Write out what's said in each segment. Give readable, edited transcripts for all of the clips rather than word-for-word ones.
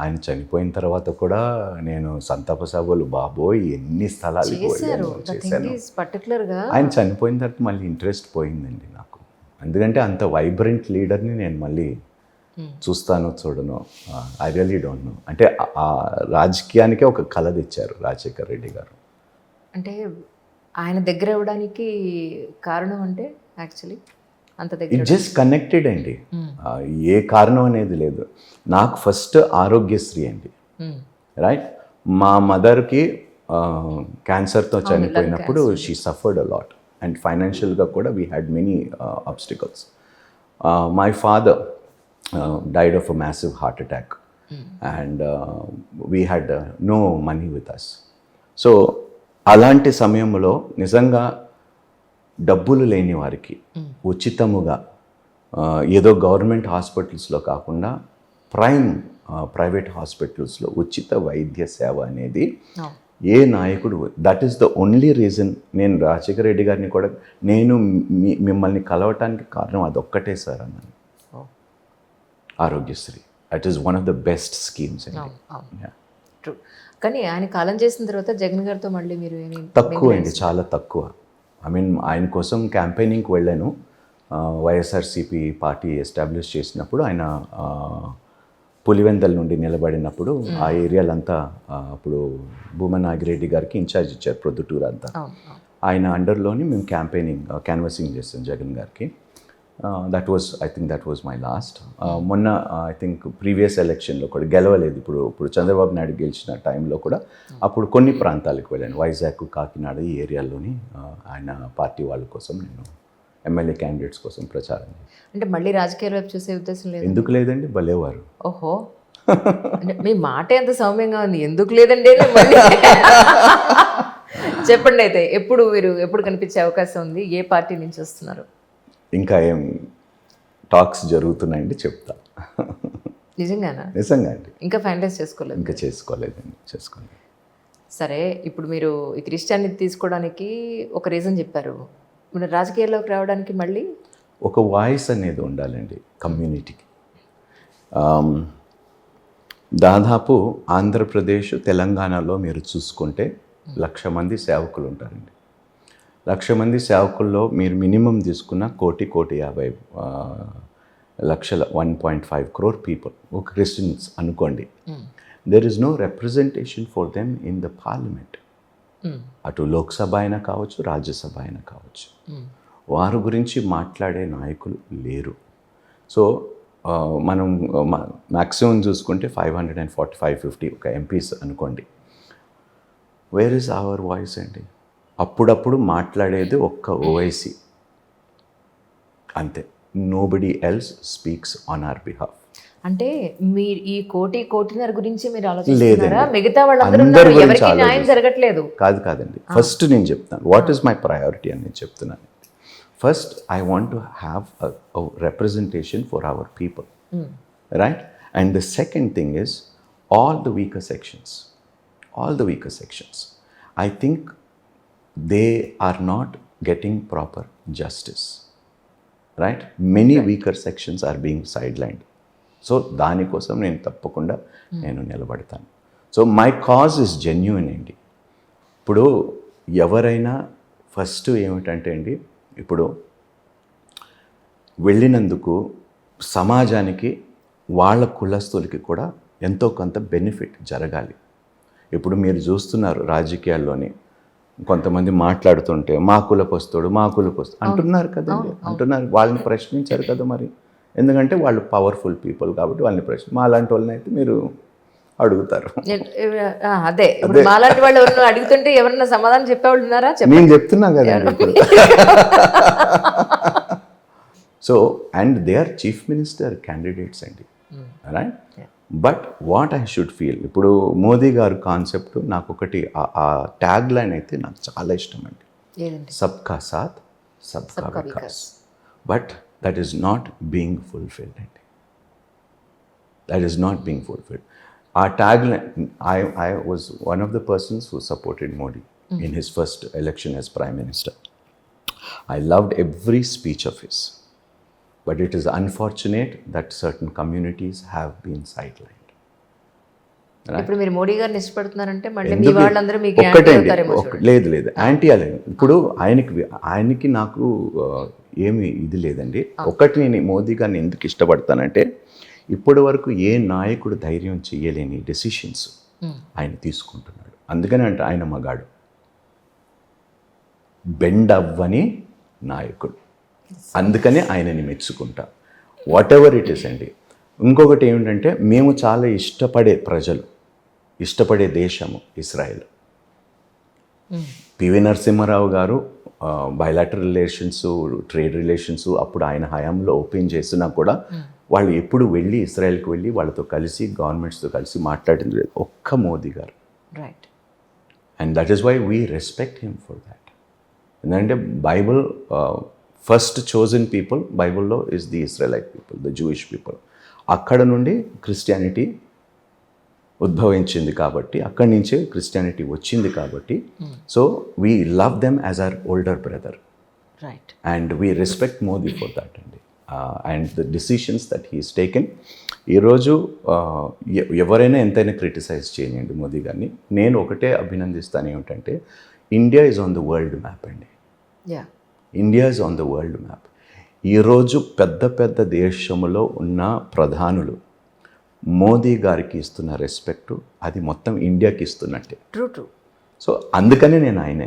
ఆయన చనిపోయిన తర్వాత కూడా నేను సంతాప సభలు బాబోయ్ ఎన్ని స్థలాలకు చేశారు. వెళ్ళాను, ద థింగ్ చేశాను. ఈజ్ పర్టికులర్గా ఆయన చనిపోయిన తర్వాత మళ్ళీ ఇంట్రెస్ట్ పోయిందండి నాకు. ఎందుకంటే అంత వైబ్రెంట్ లీడర్ని నేను మళ్ళీ చూస్తాను చూడను, ఐ రియలీ డోంట్ నో. అంటే ఆ రాజకీయానికే ఒక కళ తెచ్చారు రాజశేఖర్ రెడ్డి గారు. అంటే ఆయన దగ్గర అవ్వడానికి కారణం అంటే యాక్చువల్లీ అంత దగ్గర ఇట్ జస్ట్ కనెక్టెడ్ అండి. ఏ కారణం అనేది లేదు. నాకు ఫస్ట్ ఆరోగ్యశ్రీ అండి, రైట్. మా మదర్కి క్యాన్సర్తో చనిపోయినప్పుడు she suffered a lot and ఫైనాన్షియల్గా కూడా we had many obstacles. My father died of a massive heart attack and we had no money with us. So అలాంటి సమయంలో నిజంగా డబ్బులు లేని వారికి ఉచితముగా ఏదో గవర్నమెంట్ హాస్పిటల్స్లో కాకుండా ప్రైవేట్ హాస్పిటల్స్లో ఉచిత వైద్య సేవ అనేది ఏ నాయకుడు, that is the only reason నేను రాజశేఖర రెడ్డి గారిని కూడా నేను మిమ్మల్ని కలవటానికి కారణం అదొక్కటే సార్ అన్నాను. Aarogyasri, that is one of the best schemes. True. కానీ ఆయన కాలం చేసిన తర్వాత జగన్ గారితో మళ్ళీ మీరు ఏమి తక్కువ అండి, చాలా తక్కువ. ఐ మీన్ ఆయన కోసం క్యాంపెయినింగ్కి వెళ్ళాను. వైఎస్ఆర్సీపీ పార్టీ ఎస్టాబ్లిష్ చేసినప్పుడు ఆయన పులివెందల నుండి నిలబడినప్పుడు ఆ ఏరియాలంతా అప్పుడు భూమన్ నాగిరెడ్డి గారికి ఇన్ఛార్జ్ ఇచ్చారు, ప్రొద్దుటూరు అంతా. ఆయన అండర్లోని మేము క్యాన్వసింగ్ చేస్తాం జగన్ గారికి. That was my last. మొన్న ఐ థింక్ ప్రీవియస్ ఎలక్షన్లో కూడా గెలవలేదు. ఇప్పుడు చంద్రబాబు నాయుడు గెలిచిన టైంలో కూడా అప్పుడు కొన్ని ప్రాంతాలకు వెళ్ళాను, వైజాగ్, కాకినాడ, ఈ ఏరియాల్లోని ఆయన పార్టీ వాళ్ళ కోసం నేను ఎమ్మెల్యే క్యాండిడేట్స్ కోసం ప్రచారం. అంటే మళ్ళీ రాజకీయాల వైపు చూసే ఉద్దేశం లేదు? ఎందుకు లేదండి, భలేవారు. ఓహో, అంటే మీ మాట ఎంత సౌమ్యంగా ఉంది, ఎందుకు లేదండి చెప్పండి. అయితే ఎప్పుడు కనిపించే అవకాశం ఉంది? ఏ పార్టీ నుంచి వస్తున్నారు? ఇంకా ఏం టాక్స్ జరుగుతున్నాయండి, చెప్తా. నిజంగానా? నిజంగా అండి. ఇంకా ఫైనలైజ్ చేసుకోలేదు? ఇంకా చేసుకోలేదు. సరే, ఇప్పుడు మీరు ఈ క్రిస్టియానిటీ తీసుకోవడానికి ఒక రీజన్ చెప్పారు, మీరు రాజకీయాల్లోకి రావడానికి మళ్ళీ ఒక వాయిస్ అనేది ఉండాలండి కమ్యూనిటీకి. దాదాపు ఆంధ్రప్రదేశ్, తెలంగాణలో మీరు చూసుకుంటే 1,00,000 మంది సేవకులు ఉంటారండి. 1,00,000 మంది సేవకుల్లో మీరు మినిమం తీసుకున్న 1,50,00,000 1.5 crore పీపుల్, ఒక క్రిస్టియన్స్ అనుకోండి. There is no representation for them in the parliament. అటు లోక్సభ అయినా కావచ్చు, రాజ్యసభ అయినా కావచ్చు. వారి గురించి మాట్లాడే నాయకులు లేరు. సో మనం మ్యాక్సిమం చూసుకుంటే 540-550 ఒక ఎంపీస్ అనుకోండి. వేర్ ఇస్ అవర్ వాయిస్ అండి? అప్పుడప్పుడు మాట్లాడేది ఒక్క ఓవైసీ అంతే. Nobody else speaks on hour behalf. అంటే మీరు ఈ 1.5 గురించి మీరు ఆలోచిస్తున్నారా? మిగతా వాళ్ళందరూ ఎవరికి న్యాయం జరగట్లేదు? కాదండి. ఫస్ట్ నేను చెప్తాను వాట్ ఈస్ మై ప్రయారిటీ అని నేను చెప్తున్నాను. First I want to have a representation for our people, right? And the second thing is all the weaker sections. I think they are not getting proper justice, right? Many weaker sections are being sidelined. So దానికోసం నేను తప్పకుండా నేను నిలబడతాను. So my cause is genuine అండి. ఇప్పుడు ఎవరైనా first ఏమిటంటే అండి, ఇప్పుడు వెళ్ళినందుకు సమాజానికి వాళ్ళ కులస్తులకి కూడా ఎంతో కొంత బెనిఫిట్ జరగాలి. ఇప్పుడు మీరు చూస్తున్నారు రాజకీయాల్లోని కొంతమంది మాట్లాడుతుంటే మా కులపొస్తుడు అంటున్నారు కదండి, అంటున్నారు. వాళ్ళని ప్రశ్నించారు కదా మరి, ఎందుకంటే వాళ్ళు పవర్ఫుల్ పీపుల్ కాబట్టి వాళ్ళని మా అలాంటి వాళ్ళని అయితే మీరు అడుగుతారు. అదే మాలాంటి వాళ్ళు ఎవరైనా అడుగుతుంటే ఎవరైనా సమాధానం చెప్పేవాళ్ళు ఉన్నారా? నేను చెప్తున్నా కదండి ఇప్పుడు. So and they are chief minister candidates అండి, right? But what I should feel, ఇప్పుడు మోదీ గారు కాన్సెప్ట్ నాకు ఒకటి, ఆ ట్యాగ్ లైన్ అయితే నాకు చాలా ఇష్టం అండి. సబ్కా సాత్ సబ్కా వికాస్. But that is not being fulfilled అండి. That is not being fulfilled. ఆ tagline, I was one of the persons who supported Modi in his first election as Prime Minister. I loved every speech of his. But it is unfortunate that certain communities have been sidelined. ఇప్పుడు మీరు మోడీ గారిని ఇష్టపడుతున్నారంటే మళ్ళీ మీ ఎందుకు? వాళ్ళందరూ మీకు anti ఒక్కటండి, అవుతారేమో చూడండి. లేదు anti అలేదు. ఇప్పుడు ఆయనకి నాకు ఏమి ఇది లేదండి. ఒకటి నేను మోదీ గారిని ఎందుకు ఇష్టపడతానంటే ఇప్పటి వరకు ఏ నాయకుడు ధైర్యం చేయలేని డెసిషన్స్ ఆయన తీసుకుంటున్నాడు. అందుకని అంటే ఆయన మగాడు, బెండ్ అవ్వని నాయకుడు. అందుకనే ఆయనని మెచ్చుకుంటా. వాట్ ఎవర్ ఇట్ ఈస్ అండి. ఇంకొకటి ఏమిటంటే మేము చాలా ఇష్టపడే ప్రజలు, ఇష్టపడే దేశము ఇస్రాయెల్. పివి నరసింహారావు గారు బయలాటరల్ రిలేషన్స్, ట్రేడ్ రిలేషన్స్ అప్పుడు ఆయన హయాంలో ఓపెన్ చేసినా కూడా వాళ్ళు ఎప్పుడు వెళ్ళి ఇస్రాయెల్కి వెళ్ళి వాళ్ళతో కలిసి గవర్నమెంట్స్తో కలిసి మాట్లాడింది లేదు, ఒక్క Modi garu. Right. And that is why we respect him for that. ఎందుకంటే బైబుల్ ఫస్ట్ చోజన్ పీపుల్ బైబుల్లో is the Israelite people, the Jewish people. అక్కడ నుండి క్రిస్టియానిటీ ఉద్భవించింది కాబట్టి, అక్కడి నుంచే క్రిస్టియానిటీ వచ్చింది కాబట్టి, so we love them as our older brother. Right. And we respect Modi for that అండి. And the decisions that he's taken. ఈరోజు ఎవరైనా ఎంతైనా క్రిటిసైజ్ చేయండి మోదీ గారిని, నేను ఒకటే అభినందిస్తాను ఏమిటంటే India is on the world map అండి. India is on the world map. ఈరోజు పెద్ద పెద్ద దేశంలో ఉన్న ప్రధానులు మోదీ గారికి ఇస్తున్న రెస్పెక్టు అది మొత్తం ఇండియాకి ఇస్తున్నట్టే. ట్రూ. సో అందుకనే నేను ఆయన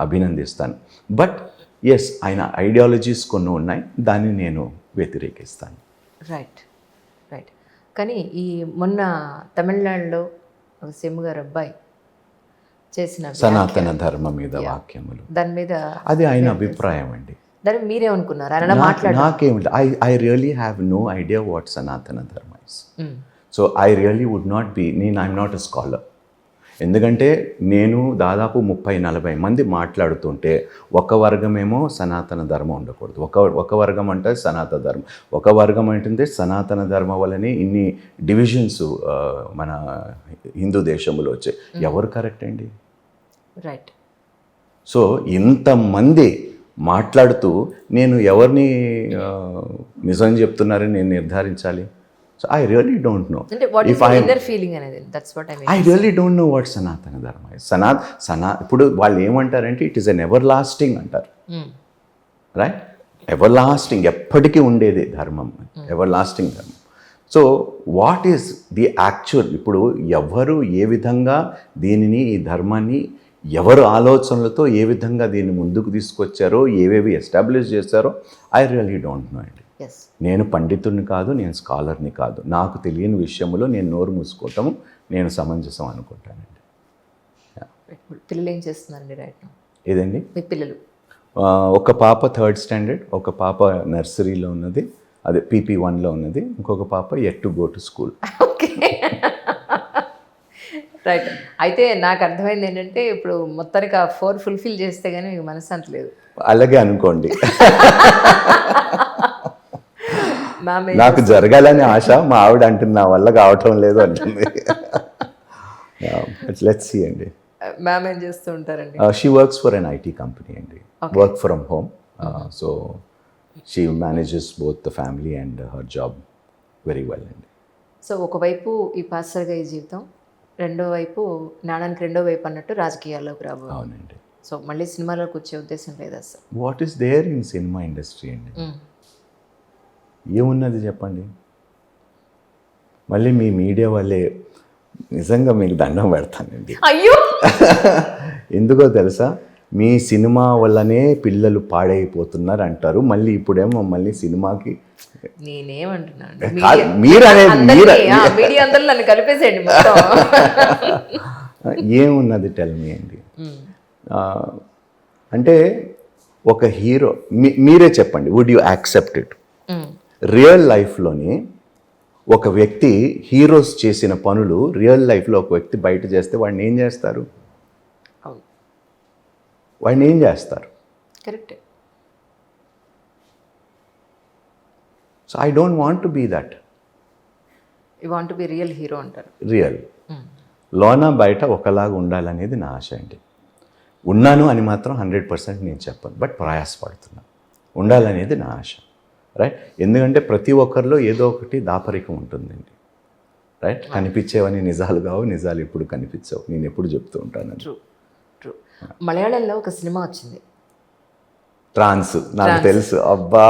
అభినందిస్తాను. బట్ ఎస్, ఆయన ఐడియాలజీస్ కొన్ని ఉన్నాయి, దాన్ని నేను వ్యతిరేకిస్తాను. రైట్. కానీ ఈ మొన్న తమిళనాడులో సెమ్ము గారు అబ్బాయి చేసిన సనాతన ధర్మం మీద వాక్యములు, దాని మీద అది ఆయన అభిప్రాయం అండి. దాన్ని మీరేమనుకున్నారు? ఆయన మాట్లాడారు. నాకేమిటి, I really have no idea what Sanatana Dharma is. So I really would not be, I'm not a scholar. ఎందుకంటే నేను దాదాపు 30-40 మంది మాట్లాడుతుంటే ఒక వర్గమేమో సనాతన ధర్మం ఉండకూడదు, ఒక వర్గం అంటే సనాతన ధర్మం, ఒక వర్గం అంటే సనాతన ధర్మం వల్లనే ఇన్ని డివిజన్స్ మన హిందూ దేశంలో వచ్చాయి. ఎవరు కరెక్ట్ అండి? రైట్. సో ఇంతమంది మాట్లాడుతూ నేను ఎవరిని నిజం చెప్తున్నారని నేను నిర్ధారించాలి? So I really don't know. I really don't know what Sanatana Dharma is. ఇప్పుడు వాళ్ళు ఏమంటారంటే it is an ever lasting అంటారు. రైట్? ఎవర్ లాస్టింగ్, ఎప్పటికీ ఉండేది ధర్మం, ఎవర్ లాస్టింగ్ ధర్మం. So what is the actual, ఇప్పుడు ఎవరు ఏ విధంగా దీనిని, ఈ ధర్మాన్ని ఎవరు ఆలోచనలతో ఏ విధంగా దీన్ని ముందుకు తీసుకొచ్చారో, ఏవేవి ఎస్టాబ్లిష్ చేశారో ఐ రియలీ డోంట్ నో అండి. నేను పండితుడిని కాదు, నేను స్కాలర్ని కాదు. నాకు తెలియని విషయంలో నేను నోరు మూసుకోవటము నేను సమంజసం అనుకుంటానండి. పిల్లలు ఏం చేస్తున్నారండి రైట్ నౌ? ఏదండి? మీ పిల్లలు? ఒక పాప 3rd స్టాండర్డ్, ఒక పాప నర్సరీలో ఉన్నది, అదే PP1లో ఉన్నది, ఇంకొక పాప yet to go to school. Okay, right. అయితే నాకు అర్థమైంది ఏంటంటే ఇప్పుడు మొత్తానికి ఆ 4 ఫుల్ఫిల్ చేస్తే కానీ మీకు మనశ్శాంతి లేదు. అలాగే అనుకోండి. నాకు జరగాలని ఆశ, మా ఆవిడ అంటుంది నా వల్ల కావటం లేదు అంటుంది. లెట్స్ సీ అండి. మ్యామ్ ఏం చేస్తూ ఉంటారండి? She works for an IT company అండి, work from home. So she manages both the family and her job very well అండి. సో ఒకవైపు ఈ పాస్టర్గా ఈ జీవితం, రెండో వైపు నాణానికి రెండో వైపు అన్నట్టు రాజకీయాల్లోకి రాబోయే. అవునండి. సో మళ్ళీ సినిమాలోకి వచ్చే ఉద్దేశం లేదా sir? What is there in cinema industry అండి? ఏమున్నది చెప్పండి? మళ్ళీ మీ మీడియా వాళ్ళే నిజంగా మీకు దండం పెడతానండి. అయ్యో, ఎందుకో తెలుసా? మీ సినిమా వల్లనే పిల్లలు పాడైపోతున్నారు అంటారు. మళ్ళీ ఇప్పుడేమో మళ్ళీ సినిమాకి నేనేమంటున్నాను, మీడియా అందరూ నన్ను కలిపేసేయండి మొత్తం. ఏమున్నది టెల్ మీ అండి. అంటే ఒక హీరో, మీరే చెప్పండి, would you accept it? Real లైఫ్లోని ఒక వ్యక్తి హీరోస్ చేసిన పనులు రియల్ లైఫ్లో ఒక వ్యక్తి బయట చేస్తే వాడిని ఏం చేస్తారు? వాడిని ఏం చేస్తారు? Correct. So I don't want to be that. You want to be real hero అంటారు. రియల్ లోన బయట ఒకలాగా ఉండాలనేది నా ఆశ అండి. ఉన్నాను అని మాత్రం 100% నేను చెప్పను, బట్ ప్రయాసపడుతున్నాను, ఉండాలనేది నా ఆశ. రైట్? ఎందుకంటే ప్రతి ఒక్కరిలో ఏదో ఒకటి దాపరికం ఉంటుందండి. రైట్? కనిపించేవని నిజాలు కావు, నిజాలు ఎప్పుడు కనిపించవు, నేను ఎప్పుడు చెప్తూ ఉంటాను. True true. మలయాళంలో ఒక సినిమా వచ్చింది ట్రాన్స్, నాకు తెలుసు. అబ్బా,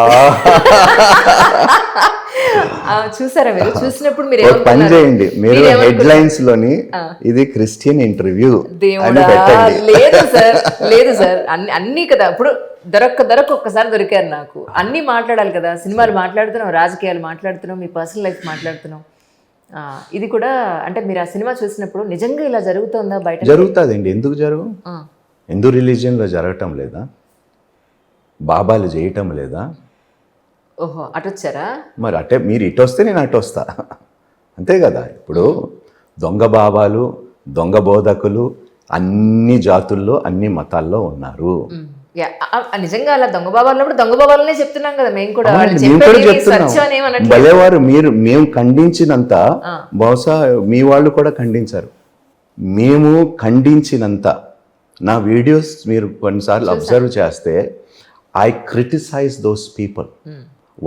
చూసారా మీరు? చూసినప్పుడు మీరు ఒక పని చేయండి, మీరు హెడ్ లైన్స్ లోని ఇది క్రిస్టియన్ ఇంటర్వ్యూ అని దేవుడా, పెట్టండి. లేదు సార్, లేదు సార్, అన్నీ కదా. ఇప్పుడు దొరక్క ఒక్కసారి దొరికారు నాకు. అన్నీ మాట్లాడాలి కదా, సినిమాలు మాట్లాడుతున్నాం, రాజకీయాలు మాట్లాడుతున్నాం, మీ పర్సనల్ లైఫ్ మాట్లాడుతున్నాం. ఇది కూడా అంటే మీరు ఆ సినిమా చూసినప్పుడు నిజంగా ఇలా జరుగుతుందా బయట? జరుగుతుందండి, ఎందుకు జరుగు? హిందూ రిలీజియన్లో జరగటం లేదా? బాబాలు చేయటం లేదా? ఓహో, అటు వచ్చారా? మరి అటే మీరు ఇటు వస్తే నేను అటు వస్తా, అంతే కదా. ఇప్పుడు దొంగ బాబాలు, దొంగ బోధకులు అన్ని జాతుల్లో, అన్ని మతాల్లో ఉన్నారు. నిజంగా అలా దొంగ బాబాలు ఉన్నప్పుడు దొంగ బాబాలనే చెప్తున్నాం కదా మేము కూడా. మేము కూడా చెప్తున్నాం, భలేవారు మీరు. మేము ఖండించినంత బహుశా మీ వాళ్ళు కూడా ఖండించారు. మేము ఖండించినంత నా వీడియోస్ మీరు కొన్నిసార్లు అబ్జర్వ్ చేస్తే ఐ క్రిటిసైజ్ దోస్ పీపుల్.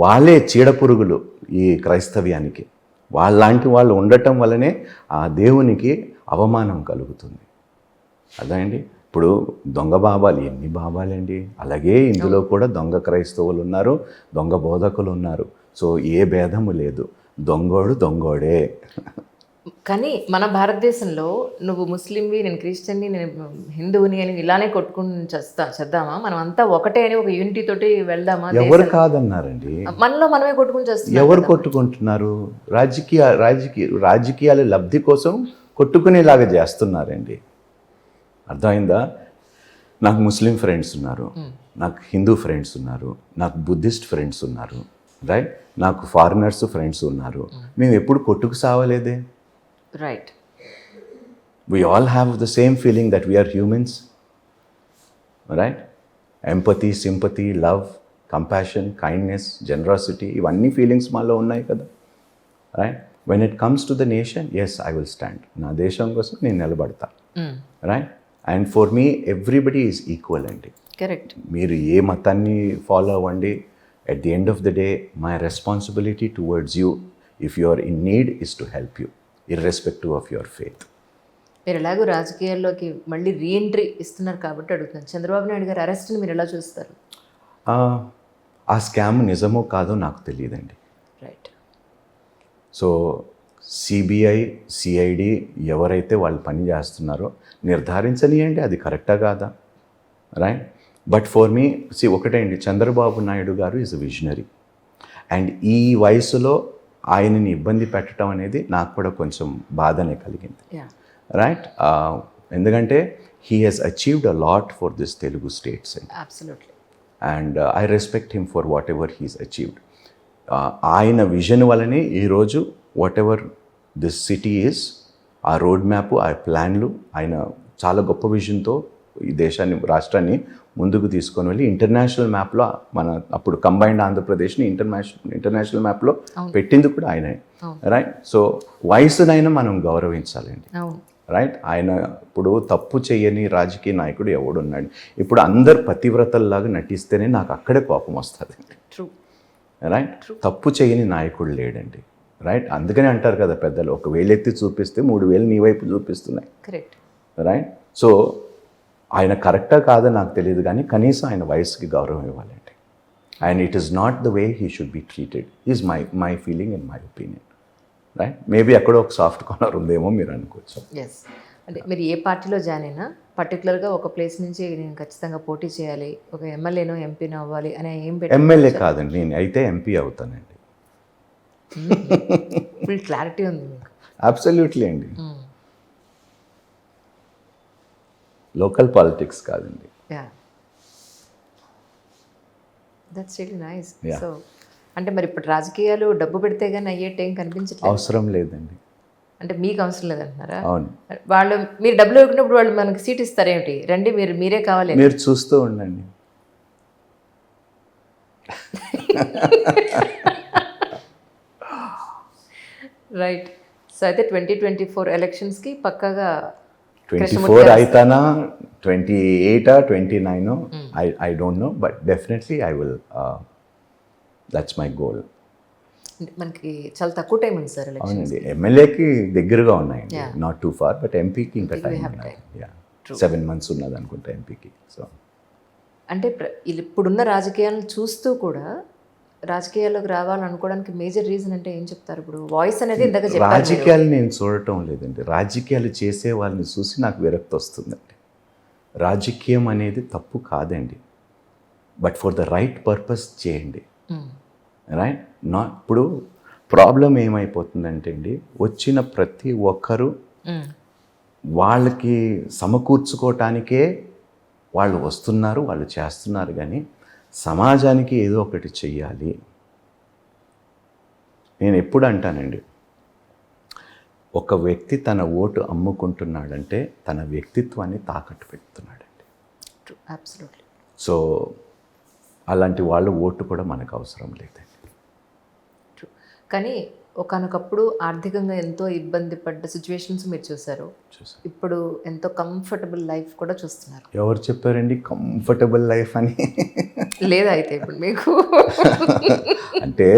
వాళ్ళే చీడపురుగులు ఈ క్రైస్తవ్యానికి. వాళ్ళలాంటి వాళ్ళు ఉండటం వల్లనే ఆ దేవునికి అవమానం కలుగుతుంది. అదండి. ఇప్పుడు దొంగ బాబాలు ఎన్ని బాబాలండి? అలాగే ఇందులో కూడా దొంగ క్రైస్తవులు ఉన్నారు, దొంగ బోధకులు ఉన్నారు. సో ఏ భేదము లేదు, దొంగోడు దొంగోడే. కానీ మన భారతదేశంలో నువ్వు ముస్లింవి, నేను క్రిస్టియన్ని, నేను హిందువుని అని ఇలానే కొట్టుకుని చేద్దామా? మనం అంతా ఒకటే అని ఒక యూనిటీ తోటి వెళ్దామా? ఎవరు కాదన్నారండి, మనలో మనమే కొట్టుకుని చేస్తున్నాం. ఎవరు కొట్టుకుంటున్నారు? రాజకీయాల లబ్ధి కోసం కొట్టుకునేలాగా చేస్తున్నారండి. అర్థమైందా? నాకు ముస్లిం ఫ్రెండ్స్ ఉన్నారు, నాకు హిందూ ఫ్రెండ్స్ ఉన్నారు, నాకు బుద్ధిస్ట్ ఫ్రెండ్స్ ఉన్నారు, రైట్? నాకు ఫారినర్స్ ఫ్రెండ్స్ ఉన్నారు. మేము ఎప్పుడు కొట్టుకు సావలేదే. Right. We all have the same feeling that we are humans, right? Empathy, sympathy, love, compassion, kindness, generosity, ఇవన్నీ ఫీలింగ్స్ మాలో ఉన్నాయి కదా, right? When it comes to the nation, yes, I will stand. నా దేశం కోసం నేను నిలబడతా, right? And for me everybody is equal అండి. కరెక్ట్. మీరు ఏ మతాన్ని ఫాలో అవ్వండి, at the end of the day, my responsibility towards you, if you are in need, is to help you, irrespective of your faith. మీరు ఎలాగో రాజకీయాల్లోకి మళ్ళీ reentry ఇస్తున్నారు కాబట్టి అడుగుతున్నాను, చంద్రబాబు నాయుడు గారు అరెస్ట్ని మీరు ఎలా చూస్తారు? ఆ స్కామ్ నిజమో కాదో నాకు తెలియదండి. రైట్. సో సిబిఐ, సిఐడి ఎవరైతే వాళ్ళు పని చేస్తున్నారో నిర్ధారించనియండి, అది కరెక్టా కాదా, రైట్? బట్ ఫర్ మీ ఒకటేండి, Chandrababu Naidu garu is a visionary. And ఈ వయసులో ఆయనని ఇబ్బంది పెట్టడం అనేది నాకు కూడా కొంచెం బాధనే కలిగింది, రైట్? ఎందుకంటే he has achieved a lot for this Telugu states and I respect him for whatever he's achieved. ఆయన విజన్ వల్లనే ఈరోజు whatever this city is, ఆ రోడ్ మ్యాప్, ఆ ప్లాన్లు, ఆయన చాలా గొప్ప విజన్తో ఈ దేశాన్ని, రాష్ట్రాన్ని ముందుకు తీసుకొని వెళ్ళి ఇంటర్నేషనల్ మ్యాప్లో మన అప్పుడు కంబైన్డ్ ఆంధ్రప్రదేశ్ని ఇంటర్నేషనల్ మ్యాప్లో పెట్టింది కూడా ఆయనే, రైట్? సో వయసునైనా మనం గౌరవించాలండి, రైట్? ఆయన ఇప్పుడు తప్పు చేయని రాజకీయ నాయకుడు ఎవడున్నాడు? ఇప్పుడు అందరు పతివ్రతల్లాగా నటిస్తేనే నాకు అక్కడే కోపం వస్తుంది, రైట్? తప్పు చేయని నాయకుడు లేడండి, రైట్? అందుకనే అంటారు కదా పెద్దలు, ఒక వేలెత్తి చూపిస్తే 3 వేలు నీ వైపు చూపిస్తున్నాయి, రైట్? సో ఆయన కరెక్టా కాదని నాకు తెలియదు, కానీ కనీసం ఆయన వయసుకి గౌరవం ఇవ్వాలండి. And it is not the way he should be treated is my feeling and my opinion, right? Maybe ఎక్కడో ఒక సాఫ్ట్ కార్నర్ ఉందేమో మీరు అనుకోవచ్చు. ఎస్. అంటే మీరు ఏ పార్టీలో జాయిన్ అయినా పర్టికులర్గా ఒక ప్లేస్ నుంచి నేను ఖచ్చితంగా పోటీ చేయాలి, ఒక ఎమ్మెల్యేనో ఎంపీనో అవ్వాలి అని ఏం పెట్టి? ఎమ్మెల్యే కాదండి, నేను అయితే ఎంపీ అవుతానండి. ఫుల్ క్లారిటీ ఉంది మీకు. అబ్సల్యూట్లీ అండి. లోకల్ పాలిటిక్స్ కాదండి. That's really nice. సో అంటే మరి ఇప్పుడు రాజకీయాలు డబ్బు పెడితే కానీ అయ్యేటేం కనిపించట్లేదు. అవసరం లేదండి. అంటే మీకు అవసరం లేదంటున్నారా? అవును. వాళ్ళు మీరు డబ్బులు ఇవ్వకున్నప్పుడు వాళ్ళు మనకి సీట్ ఇస్తారేమిటి? రండి మీరే కావాలి, మీరు చూస్తూ ఉండండి. రైట్. సో అయితే 2024 ఎలక్షన్స్కి పక్కాగా 24 అయితానా, 28 29 I don't know, but definitely I will, that's my goal. మనకి చాలా తక్కువ టైం ఉంది సార్ ఎలక్షన్. అవునండి, ఎమ్మెల్యేకి దగ్గరగా ఉన్నాయండి, నాట్ టూ ఫార్, బట్ ఎంపీకి ఇంకా టైం ఉన్నది. 7 months ఉన్నది అనుకుంటా ఎంపీకి. సో అంటే ఇప్పుడున్న రాజకీయాలను చూస్తూ కూడా రాజకీయాల్లోకి రావాలనుకోవడానికి మేజర్ రీజన్ అంటే ఏం చెప్తారు? ఇప్పుడు వాయిస్ అనేది ఇందాక చెప్పారు. రాజకీయాలు నేను చూడటం లేదండి, రాజకీయాలు చేసే వాళ్ళని చూసి నాకు విరక్తి వస్తుందండి. రాజకీయం అనేది తప్పు కాదండి, but for the right purpose చేయండి. రైట్ ఇప్పుడు ప్రాబ్లం ఏమైపోతుందంటే అండి, వచ్చిన ప్రతి ఒక్కరూ వాళ్ళకి సమకూర్చుకోవటానికే వాళ్ళు వస్తున్నారు, వాళ్ళు చేస్తున్నారు, కానీ సమాజానికి ఏదో ఒకటి చెయ్యాలి. నేను ఎప్పుడు అంటానండి, ఒక వ్యక్తి తన ఓటు అమ్ముకుంటున్నాడంటే తన వ్యక్తిత్వాన్ని తాకట్టు పెడుతున్నాడండి. అబ్సల్యూట్లీ. సో అలాంటి వాళ్ళ ఓటు కూడా మనకు అవసరం లేదండి. కానీ ఒకానొకప్పుడు ఆర్థికంగా ఎంతో ఇబ్బంది పడ్డ సిచ్యువేషన్స్ మీరు చూసారు. ఇప్పుడు ఎంతో కంఫర్టబుల్ లైఫ్ కూడా చూస్తున్నారు. ఎవరు చెప్పారండి కంఫర్టబుల్ లైఫ్ అని? లేదా అయితే ఇప్పుడు మీకు అంటే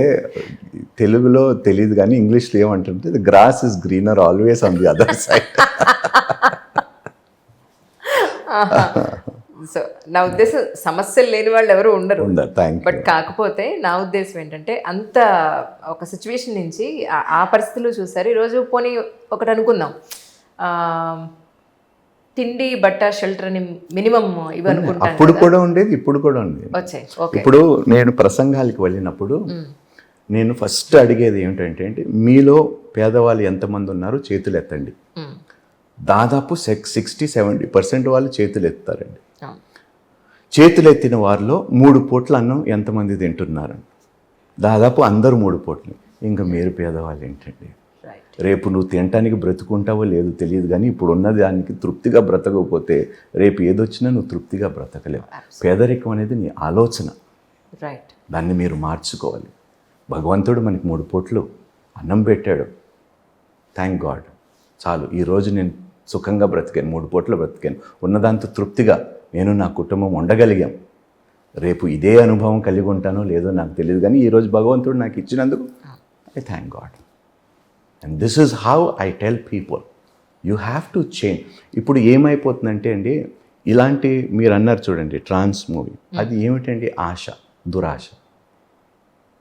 తెలుగులో తెలియదు కానీ ఇంగ్లీష్లో ఏమంటుంటే the grass is greener always on the other side. So నా ఉద్దేశం సమస్యలు లేని వాళ్ళు ఎవరు ఉండరు, బట్ you. కాకపోతే నా ఉద్దేశం ఏంటంటే అంత ఒక సిచ్యువేషన్ నుంచి ఆ పరిస్థితులు చూసారు. ఈరోజు పోనీ ఒకటి అనుకుందాం, తిండి బట్ట షెల్టర్ అని మినిమం ఇవి అనుకుంటాను. అప్పుడు కూడా ఉండేది, ఇప్పుడు కూడా ఉండేది. వచ్చాయి. ఓకే. ఇప్పుడు నేను ప్రసంగాలకు వెళ్ళినప్పుడు నేను ఫస్ట్ అడిగేది ఏమిటంటే, మీలో పేదవాళ్ళు ఎంతమంది ఉన్నారు చేతులు ఎత్తండి. దాదాపు 60-70% వాళ్ళు చేతులు ఎత్తారండి. చేతులు ఎత్తిన వారిలో 3 పూట్ల అన్నం ఎంతమంది తింటున్నారు? దాదాపు అందరూ 3 పూటలు. ఇంకా మీరు పేదవాళ్ళు ఏంటండి? రేపు నువ్వు తినటానికి బ్రతుకుంటావో లేదో తెలియదు, కానీ ఇప్పుడు ఉన్న దానికి తృప్తిగా బ్రతకపోతే రేపు ఏదొచ్చినా నువ్వు తృప్తిగా బ్రతకలేవు. పేదరికం అనేది నీ ఆలోచన, దాన్ని మీరు మార్చుకోవాలి. భగవంతుడు మనకి 3 పూట్లు అన్నం పెట్టాడు, థ్యాంక్ గాడ్, చాలు. ఈరోజు నేను సుఖంగా బ్రతికాను, 3 పూట్లు బ్రతికాను, ఉన్నదాంతో తృప్తిగా నేను నా కుటుంబం ఉండగలిగాం. రేపు ఇదే అనుభవం కలిగి ఉంటానో లేదో నాకు తెలియదు, కానీ ఈరోజు భగవంతుడు నాకు ఇచ్చినందుకు I thank God. And this is how I tell people, you have to change. ఇప్పుడు ఏమైపోతుందంటే అండి, ఇలాంటి మీరు అన్నారు చూడండి ట్రాన్స్ మూవీ, అది ఏమిటండి? ఆశ, దురాశ.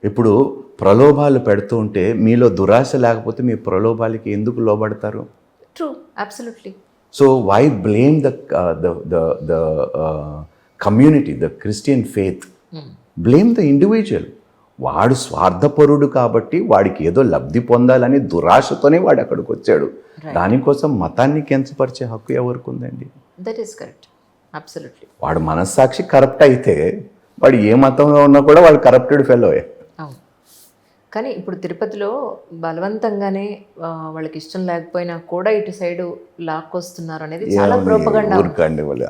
ఇప్పుడు ప్రలోభాలు పెడుతూ ఉంటే మీలో దురాశ లేకపోతే మీ ప్రలోభాలకి ఎందుకు లోబడతారు? True, absolutely. So why blame the community, the Christian faith? Blame the individual. వాడు స్వార్థపరుడు కాబట్టి వాడికి ఏదో లబ్ధి పొందాలని దురాశతోనే వాడు అక్కడికి వచ్చాడు. దానికోసం మతాన్ని కించపరిచే హక్కు ఎవరికి ఉందండి? That is correct, absolutely. వాడు మనస్సాక్షి కరప్ట్ అయితే వాడు ఏ మతంలో ఉన్నా కూడా వాడు కరప్టెడ్ ఫెలోయే. అవును. కానీ ఇప్పుడు తిరుపతిలో బలవంతంగానే వాళ్ళకి ఇష్టం లేకపోయినా కూడా ఇటు సైడ్ లాక్కొస్తున్నారు అనేది చాలా ప్రోపగండా.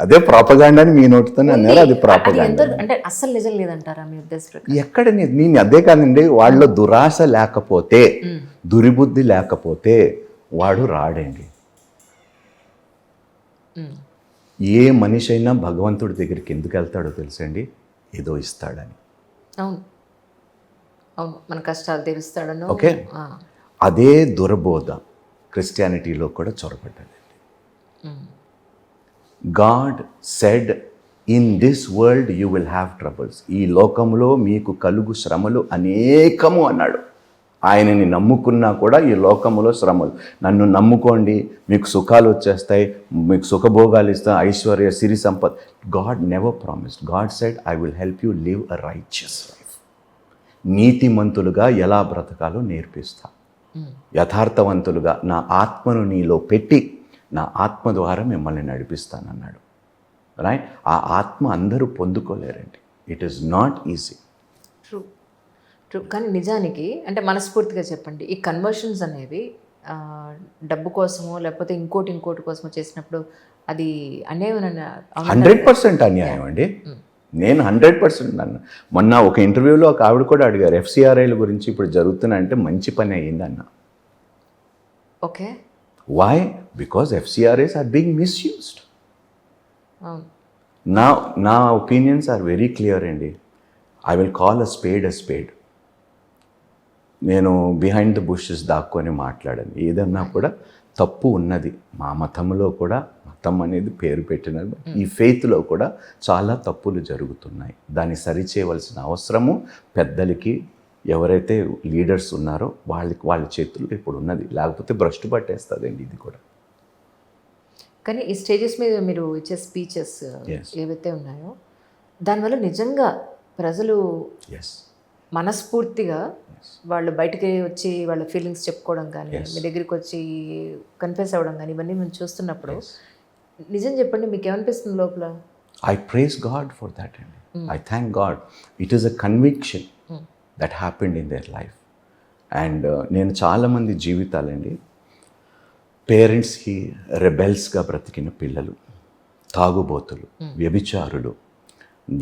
అదే ప్రోపగండా అని మీ నోటితోనే అన్నారు, అది ప్రోపగండా. అంటే అస్సలు నిజం లేదంటారా మీ ఉద్దేశం? ఎక్కడ నేను అదే కాదండి, వాళ్ళలో దురాశ లేకపోతే, దురిబుద్ధి లేకపోతే వాడు రాడండి. ఏ మనిషి అయినా భగవంతుడి దగ్గరికి ఎందుకు వెళ్తాడో తెలుసండి? ఏదో ఇస్తాడని. అవును, అవును, మన కష్టాలు తీరుస్తాడను. ఓకే, అదే దురబోధ క్రిస్టియానిటీలో కూడా చొరబడ్డాడండి. God said, in this world you will have troubles. ఈ లోకంలో మీకు కలుగు శ్రమలు అనేకము అన్నాడు. ఆయనని నమ్ముకున్నా కూడా ఈ లోకంలో శ్రమలు. నన్ను నమ్ముకోండి, మీకు సుఖాలు వచ్చేస్తాయి, మీకు సుఖభోగాలు ఇస్తాను, ఐశ్వర్య, సిరి సంపద. God never promised. God said, I will help you live a righteous life. నీతిమంతులుగా ఎలా బ్రతకాలో నేర్పిస్తా, యథార్థవంతులుగా నా ఆత్మను నీలో పెట్టి నా ఆత్మ ద్వారా మిమ్మల్ని నడిపిస్తానన్నాడు. రైట్? ఆ ఆత్మ అందరూ పొందుకోలేరండి. It is not easy. True, true. కానీ నిజానికి అంటే మనస్ఫూర్తిగా చెప్పండి, ఈ కన్వర్షన్స్ అనేవి డబ్బు కోసమో లేకపోతే ఇంకోటి కోసమో చేసినప్పుడు అది అన్యాయం? 100% అన్యాయం అండి. నేను 100% అన్న. మొన్న ఒక ఇంటర్వ్యూలో ఒక ఆవిడ కూడా అడిగారు, ఎఫ్సిఆర్ఐల గురించి ఇప్పుడు జరుగుతున్నాయంటే మంచి పని అయ్యిందన్న. Okay, why? Because FCRIs are being misused. నా ఒపీనియన్స్ ఆర్ వెరీ క్లియర్ అండి. I will call a spade. నేను బిహైండ్ ద బుషెస్ దాక్కొని మాట్లాడాను. ఏదన్నా కూడా తప్పు ఉన్నది. మా మతంలో కూడా, మతం అనేది పేరు పెట్టినది, ఈ ఫెయిత్లో కూడా చాలా తప్పులు జరుగుతున్నాయి. దాన్ని సరిచేయవలసిన అవసరము పెద్దలకి, ఎవరైతే లీడర్స్ ఉన్నారో వాళ్ళ చేతుల్లో ఇప్పుడు ఉన్నది. లేకపోతే భ్రష్టు పట్టేస్తుందండి ఇది కూడా. కానీ ఈ స్టేజెస్ మీద మీరు ఇచ్చే స్పీచెస్ Yes. ఏవైతే ఉన్నాయో దానివల్ల నిజంగా ప్రజలు ఎస్ మనస్ఫూర్తిగా వాళ్ళు బయటికి వచ్చి వాళ్ళ ఫీలింగ్స్ చెప్పుకోవడం కానీ, మీ దగ్గరికి వచ్చి కన్ఫెస్ అవ్వడం కానీ, ఇవన్నీ మేము చూస్తున్నప్పుడు నిజం చెప్పండి, మీకు ఏమనిపిస్తుంది లోపల? I praise God for that. I thank God. It is a conviction that happened in their life. And నేను చాలామంది జీవితాలండి, పేరెంట్స్కి రెబెల్స్గా బ్రతికిన పిల్లలు, తాగుబోతులు, వ్యభిచారులు,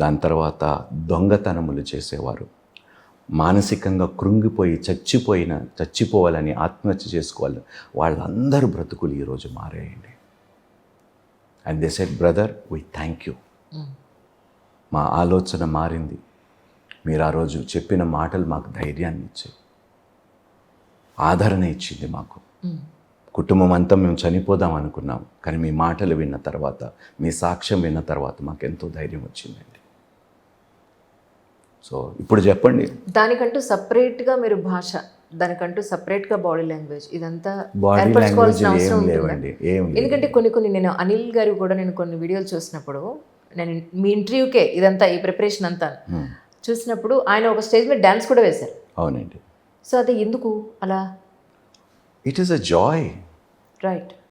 దాని తర్వాత దొంగతనములు చేసేవారు, మానసికంగా కృంగిపోయి చచ్చిపోవాలని ఆత్మహత్య చేసుకోవాలి, వాళ్ళందరూ బ్రతుకులు ఈరోజు మారాయండి. And they said, brother we thank you, మా ఆలోచన మారింది, మీరు ఆ రోజు చెప్పిన మాటలు మాకు ధైర్యాన్ని ఇచ్చాయి, ఆదరణ ఇచ్చింది మాకు. కుటుంబం అంతా మేము చనిపోదాం అనుకున్నాం, కానీ మీ మాటలు విన్న తర్వాత, మీ సాక్ష్యం విన్న తర్వాత మాకు ఎంతో ధైర్యం వచ్చిందండి. సో ఇప్పుడు చెప్పండి, దానికంటూ సపరేట్గా మీరు భాష, దానికంటూ సపరేట్గా బాడీ లాంగ్వేజ్, ఇదంతా బాడీ లాంగ్వేజ్ ఏర్పరచుకోవాల్సిన ఏం అవసరం ఉంటుందా? లేవండి, ఏం లేదు. ఎందుకంటే కొన్ని నేను అనిల్ గారు కూడా నేను కొన్ని వీడియోలు చూసినప్పుడు, నేను మీ ఇంటర్వ్యూకే ఇదంతా ఈ ప్రిపరేషన్ అంతా చూసినప్పుడు ఆయన ఒక స్టేజ్ మీద డ్యాన్స్ కూడా వేశారు. అవునండి. సో అది ఎందుకు అలా? It is a Joy. Right.